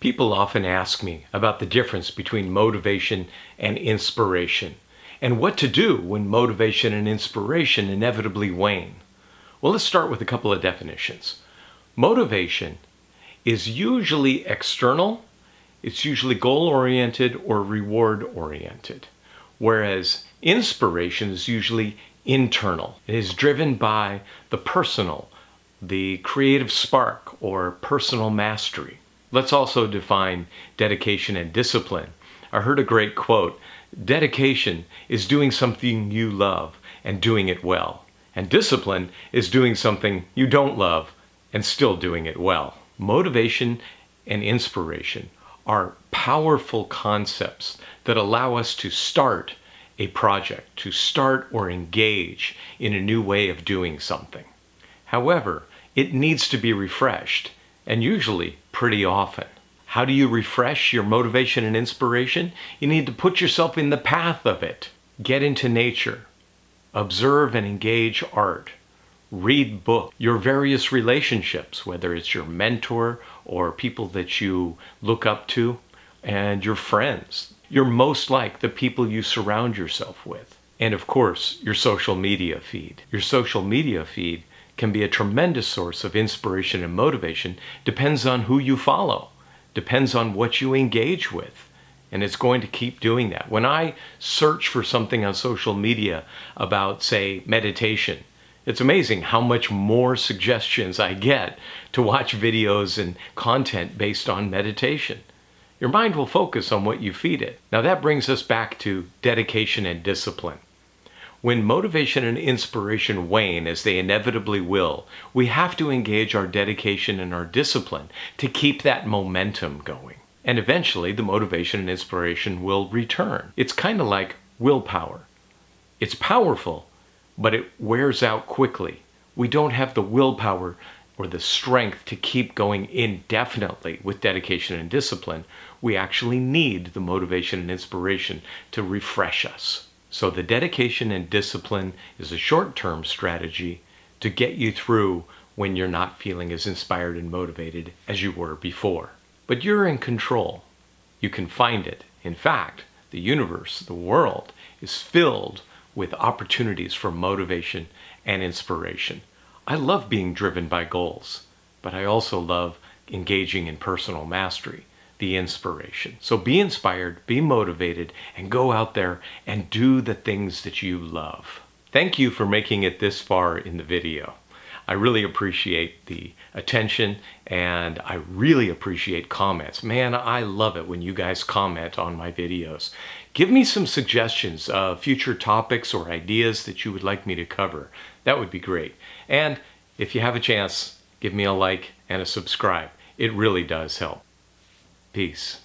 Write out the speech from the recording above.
People often ask me about the difference between motivation and inspiration, and what to do when motivation and inspiration inevitably wane. Well, let's start with a couple of definitions. Motivation is usually external, it's usually goal-oriented or reward-oriented, whereas inspiration is usually internal. It is driven by the personal, the creative spark, or personal mastery. Let's also define dedication and discipline. I heard a great quote: dedication is doing something you love and doing it well. And discipline is doing something you don't love and still doing it well. Motivation and inspiration are powerful concepts that allow us to start a project, to start or engage in a new way of doing something. However, it needs to be refreshed, and usually pretty often. How do you refresh your motivation and inspiration? You need to put yourself in the path of it. Get into nature. Observe and engage art. Read books. Your various relationships, whether it's your mentor or people that you look up to, and your friends. You're most like the people you surround yourself with. And of course, your social media feed. Your social media feed can be a tremendous source of inspiration and motivation. Depends on who you follow, depends on what you engage with, and it's going to keep doing that. When I search for something on social media about, say, meditation, it's amazing how much more suggestions I get to watch videos and content based on meditation. Your mind will focus on what you feed it. Now that brings us back to dedication and discipline. When motivation and inspiration wane, as they inevitably will, we have to engage our dedication and our discipline to keep that momentum going. And eventually, the motivation and inspiration will return. It's kind of like willpower. It's powerful, but it wears out quickly. We don't have the willpower or the strength to keep going indefinitely with dedication and discipline. We actually need the motivation and inspiration to refresh us. So the dedication and discipline is a short-term strategy to get you through when you're not feeling as inspired and motivated as you were before. But you're in control. You can find it. In fact, the universe, the world, is filled with opportunities for motivation and inspiration. I love being driven by goals, but I also love engaging in personal mastery, the inspiration. So be inspired, be motivated, and go out there and do the things that you love. Thank you for making it this far in the video. I really appreciate the attention, and I really appreciate comments. Man, I love it when you guys comment on my videos. Give me some suggestions of future topics or ideas that you would like me to cover. That would be great. And if you have a chance, give me a like and a subscribe. It really does help. Peace.